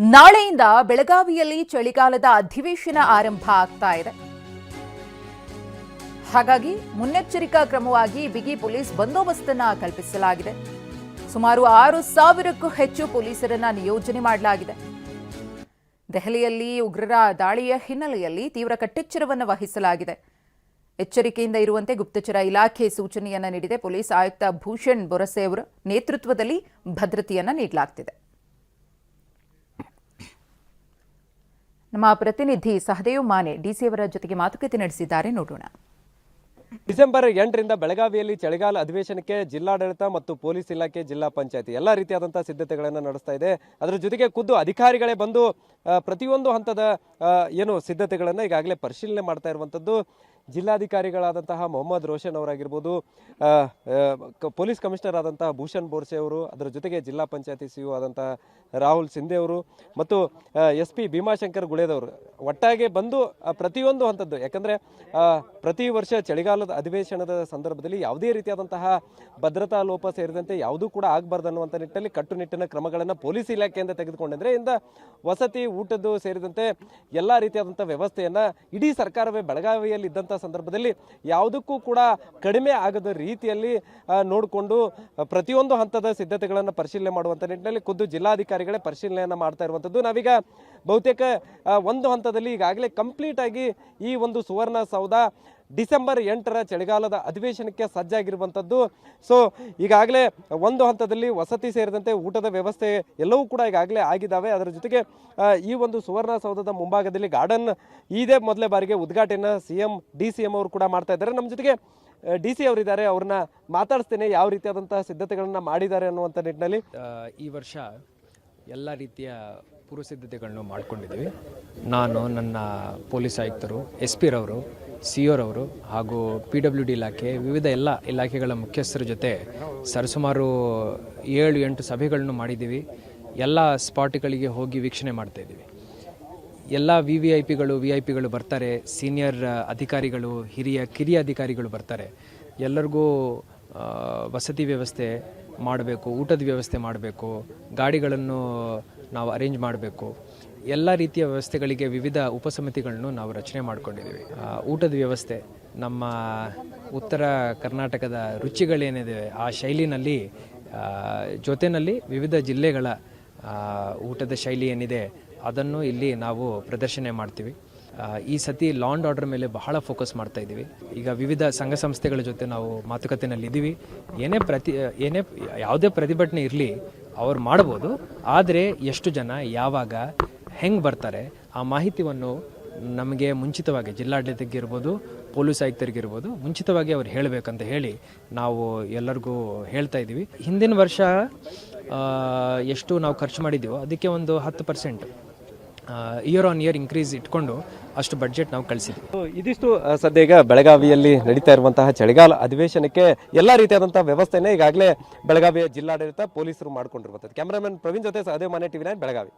ನಾಳೆಯಿಂದ ಬೆಳಗಾವಿಯಲ್ಲಿ ಚಳಿಗಾಲದ ಅಧಿವೇಶನ ಆರಂಭ ಆಗ್ತಾ ಇದೆ. ಹಾಗಾಗಿ ಮುನ್ನೆಚ್ಚರಿಕಾ ಕ್ರಮವಾಗಿ ಬಿಗಿ ಪೊಲೀಸ್ ಬಂದೋಬಸ್ತನ್ನ ಕಲ್ಪಿಸಲಾಗಿದೆ. ಸುಮಾರು 6,000ಕ್ಕೂ ಹೆಚ್ಚು ಪೊಲೀಸರನ್ನ ನಿಯೋಜನೆ ಮಾಡಲಾಗಿದೆ. ದೆಹಲಿಯಲ್ಲಿ ಉಗ್ರರ ದಾಳಿಯ ಹಿನ್ನೆಲೆಯಲ್ಲಿ ತೀವ್ರ ಕಟ್ಟೆಚ್ಚರವನ್ನು ವಹಿಸಲಾಗಿದೆ. ಎಚ್ಚರಿಕೆಯಿಂದ ಇರುವಂತೆ ಗುಪ್ತಚರ ಇಲಾಖೆ ಸೂಚನೆಯನ್ನ ನೀಡಿದೆ. ಪೊಲೀಸ್ ಆಯುಕ್ತ ಭೂಷಣ್ ಬೊರಸೆ ಅವರ ನೇತೃತ್ವದಲ್ಲಿ ಭದ್ರತೆಯನ್ನ ನೀಡಲಾಗುತ್ತಿದೆ. ನಮ್ಮ ಪ್ರತಿನಿಧಿ ಸಹದೇವ್ ಮಾನೆ ಡಿಸಿಯವರ ಜೊತೆಗೆ ಮಾತುಕತೆ ನಡೆಸಿದ್ದಾರೆ, ನೋಡೋಣ. ಡಿಸೆಂಬರ್ 8ರಿಂದ ಬೆಳಗಾವಿಯಲ್ಲಿ ಚಳಿಗಾಲ ಅಧಿವೇಶನಕ್ಕೆ ಜಿಲ್ಲಾಡಳಿತ ಮತ್ತು ಪೊಲೀಸ್ ಇಲಾಖೆ, ಜಿಲ್ಲಾ ಪಂಚಾಯತಿ ಎಲ್ಲ ರೀತಿಯಾದಂತಹ ಸಿದ್ಧತೆಗಳನ್ನು ನಡೆಸ್ತಾ ಇದೆ. ಅದರ ಜೊತೆಗೆ ಖುದ್ದು ಅಧಿಕಾರಿಗಳೇ ಬಂದು ಪ್ರತಿಯೊಂದು ಹಂತದ ಏನು ಸಿದ್ಧತೆಗಳನ್ನು ಈಗಾಗಲೇ ಪರಿಶೀಲನೆ ಮಾಡ್ತಾ ಇರುವಂಥದ್ದು. ಜಿಲ್ಲಾಧಿಕಾರಿಗಳಾದಂತಹ ಮೊಹಮ್ಮದ್ ರೋಷನ್ ಅವರಾಗಿರ್ಬೋದು, ಪೊಲೀಸ್ ಕಮಿಷನರ್ ಆದಂತಹ ಭೂಷಣ್ ಬೋರ್ಸೆ ಅವರು, ಅದರ ಜೊತೆಗೆ ಜಿಲ್ಲಾ ಪಂಚಾಯತಿ ಸಿಇಒ ಆದಂತಹ ರಾಹುಲ್ ಸಿಂಧೆ ಅವರು ಮತ್ತು SP ಭೀಮಾಶಂಕರ್ ಗುಳೇದವರು ಒಟ್ಟಾಗೆ ಬಂದು ಪ್ರತಿಯೊಂದು ಹಂತದ್ದು, ಯಾಕಂದರೆ ಪ್ರತಿ ವರ್ಷ ಚಳಿಗಾಲದ ಅಧಿವೇಶನದ ಸಂದರ್ಭದಲ್ಲಿ ಯಾವುದೇ ರೀತಿಯಾದಂತಹ ಭದ್ರತಾ ಲೋಪ ಸೇರಿದಂತೆ ಯಾವುದೂ ಕೂಡ ಆಗಬಾರ್ದು ಅನ್ನುವಂಥ ನಿಟ್ಟಿನಲ್ಲಿ ಕಟ್ಟುನಿಟ್ಟಿನ ಕ್ರಮಗಳನ್ನು ಪೊಲೀಸ್ ಇಲಾಖೆಯಿಂದ ತೆಗೆದುಕೊಂಡಿದ್ರೆ ಇಂದ ವಸತಿ, ಊಟದ್ದು ಸೇರಿದಂತೆ ಎಲ್ಲ ರೀತಿಯಾದಂಥ ವ್ಯವಸ್ಥೆಯನ್ನು ಇಡೀ ಸರ್ಕಾರವೇ ಬೆಳಗಾವಿಯಲ್ಲಿ ಇದ್ದಂಥ ಸಂದರ್ಭದಲ್ಲಿ ಯಾವುದಕ್ಕೂ ಕೂಡ ಕಡಿಮೆ ಆಗದ ರೀತಿಯಲ್ಲಿ ನೋಡಿಕೊಂಡು ಪ್ರತಿಯೊಂದು ಹಂತದ ಸಿದ್ಧತೆಗಳನ್ನು ಪರಿಶೀಲನೆ ಮಾಡುವಂಥ ನಿಟ್ಟಿನಲ್ಲಿ ಖುದ್ದು ಜಿಲ್ಲಾಧಿಕಾರಿಗಳೇ ಪರಿಶೀಲನೆಯನ್ನು ಮಾಡ್ತಾ ಇರುವಂಥದ್ದು. ನಾವೀಗ ಬಹುತೇಕ ಒಂದು ಹಂತದಲ್ಲಿ ಈಗಾಗಲೇ ಕಂಪ್ಲೀಟ್ ಆಗಿ ಈ ಒಂದು ಸುವರ್ಣಸೌಧ ಡಿಸೆಂಬರ್ 8ರ ಚಳಿಗಾಲದ ಅಧಿವೇಶನಕ್ಕೆ ಸಜ್ಜಾಗಿರುವಂಥದ್ದು. ಸೊ ಈಗಾಗಲೇ ಒಂದು ಹಂತದಲ್ಲಿ ವಸತಿ ಸೇರಿದಂತೆ ಊಟದ ವ್ಯವಸ್ಥೆ ಎಲ್ಲವೂ ಕೂಡ ಈಗಾಗಲೇ ಆಗಿದ್ದಾವೆ. ಅದರ ಜೊತೆಗೆ ಈ ಒಂದು ಸುವರ್ಣಸೌಧದ ಮುಂಭಾಗದಲ್ಲಿ ಗಾರ್ಡನ್ ಇದೇ ಮೊದಲೇ ಬಾರಿಗೆ ಉದ್ಘಾಟನೆ DCM ಅವರು ಕೂಡ ಮಾಡ್ತಾ ಇದ್ದಾರೆ. ನಮ್ಮ ಜೊತೆಗೆ DC ಅವರಿದ್ದಾರೆ, ಅವ್ರನ್ನ ಮಾತಾಡಿಸ್ತೇನೆ ಯಾವ ರೀತಿಯಾದಂತಹ ಸಿದ್ಧತೆಗಳನ್ನ ಮಾಡಿದ್ದಾರೆ ಅನ್ನುವಂಥ ನಿಟ್ಟಿನಲ್ಲಿ. ಈ ವರ್ಷ ಎಲ್ಲ ರೀತಿಯ ಪೂರ್ವ ಸಿದ್ಧತೆಗಳನ್ನು ಮಾಡ್ಕೊಂಡಿದ್ದೀವಿ. ನಾನು, ನನ್ನ ಪೊಲೀಸ್ ಆಯುಕ್ತರು, SP ರವರು, CO ರವರು ಹಾಗೂ PWD ಇಲಾಖೆ, ವಿವಿಧ ಎಲ್ಲ ಇಲಾಖೆಗಳ ಮುಖ್ಯಸ್ಥರ ಜೊತೆ ಸರಿಸುಮಾರು 7-8 ಸಭೆಗಳನ್ನು ಮಾಡಿದ್ದೀವಿ. ಎಲ್ಲ ಸ್ಪಾಟ್ಗಳಿಗೆ ಹೋಗಿ ವೀಕ್ಷಣೆ ಮಾಡ್ತಾಯಿದ್ದೀವಿ. ಎಲ್ಲ VIP ಗಳು ಬರ್ತಾರೆ, ಸೀನಿಯರ್ ಅಧಿಕಾರಿಗಳು, ಕಿರಿಯ ಅಧಿಕಾರಿಗಳು ಬರ್ತಾರೆ. ಎಲ್ಲರಿಗೂ ವಸತಿ ವ್ಯವಸ್ಥೆ ಮಾಡಬೇಕು, ಊಟದ ವ್ಯವಸ್ಥೆ ಮಾಡಬೇಕು, ಗಾಡಿಗಳನ್ನು ನಾವು ಅರೇಂಜ್ ಮಾಡಬೇಕು. ಎಲ್ಲ ರೀತಿಯ ವ್ಯವಸ್ಥೆಗಳಿಗೆ ವಿವಿಧ ಉಪಸಮಿತಿಗಳನ್ನು ನಾವು ರಚನೆ ಮಾಡ್ಕೊಂಡಿದ್ದೀವಿ. ಊಟದ ವ್ಯವಸ್ಥೆ, ನಮ್ಮ ಉತ್ತರ ಕರ್ನಾಟಕದ ರುಚಿಗಳೇನಿದೆ ಆ ಶೈಲಿನಲ್ಲಿ ಜೊತೆಯಲ್ಲಿ ವಿವಿಧ ಜಿಲ್ಲೆಗಳ ಊಟದ ಶೈಲಿ ಏನಿದೆ ಅದನ್ನು ಇಲ್ಲಿ ನಾವು ಪ್ರದರ್ಶನ ಮಾಡ್ತೀವಿ. ಈ ಸತಿ ಲಾ ಆ್ಯಂಡ್ ಆರ್ಡರ್ ಮೇಲೆ ಬಹಳ ಫೋಕಸ್ ಮಾಡ್ತಾ ಇದ್ದೀವಿ. ಈಗ ವಿವಿಧ ಸಂಘ ಸಂಸ್ಥೆಗಳ ಜೊತೆ ನಾವು ಮಾತುಕತೆಯಲ್ಲಿ ಇದ್ದೀವಿ. ಯಾವುದೇ ಪ್ರತಿಭಟನೆ ಇರಲಿ ಅವ್ರು ಮಾಡ್ಬೋದು, ಆದರೆ ಎಷ್ಟು ಜನ, ಯಾವಾಗ, ಹೆಂಗೆ ಬರ್ತಾರೆ ಆ ಮಾಹಿತಿಯನ್ನು ನಮಗೆ ಮುಂಚಿತವಾಗಿ ಜಿಲ್ಲಾಡಳಿತಕ್ಕಿರ್ಬೋದು, ಪೊಲೀಸ್ ಆಯುಕ್ತರಿಗಿರ್ಬೋದು ಮುಂಚಿತವಾಗಿ ಅವ್ರು ಹೇಳಬೇಕಂತ ಹೇಳಿ ನಾವು ಎಲ್ಲರಿಗೂ ಹೇಳ್ತಾ ಇದ್ದೀವಿ. ಹಿಂದಿನ ವರ್ಷ ಎಷ್ಟು ನಾವು ಖರ್ಚು ಮಾಡಿದ್ದೀವೋ ಅದಕ್ಕೆ ಒಂದು 10% ಇಯರ್ ಆನ್ ಇಯರ್ ಇನ್ಕ್ರೀಸ್ ಇಟ್ಕೊಂಡು ಅಷ್ಟು ಬಡ್ಜೆಟ್ ನಾವು ಕಳಿಸಿದ್ವಿ. ಇದಿಷ್ಟು ಸದ್ಯ ಈಗ ಬೆಳಗಾವಿಯಲ್ಲಿ ನಡೀತಾ ಇರುವಂತಹ ಚಳಿಗಾಲ ಅಧಿವೇಶನಕ್ಕೆ ಎಲ್ಲ ರೀತಿಯಾದಂತಹ ವ್ಯವಸ್ಥೆನೇ ಈಗಾಗಲೇ ಬೆಳಗಾವಿಯ ಜಿಲ್ಲಾಡಳಿತ, ಪೊಲೀಸರು ಮಾಡಿಕೊಂಡಿರುವಂಥದ್ದು. ಕ್ಯಾಮರಾಮನ್ ಪ್ರವೀಣ್ ಜೊತೆ ಸಹದೇವ್ ಮಾನೆ, TV9 ಬೆಳಗಾವಿ.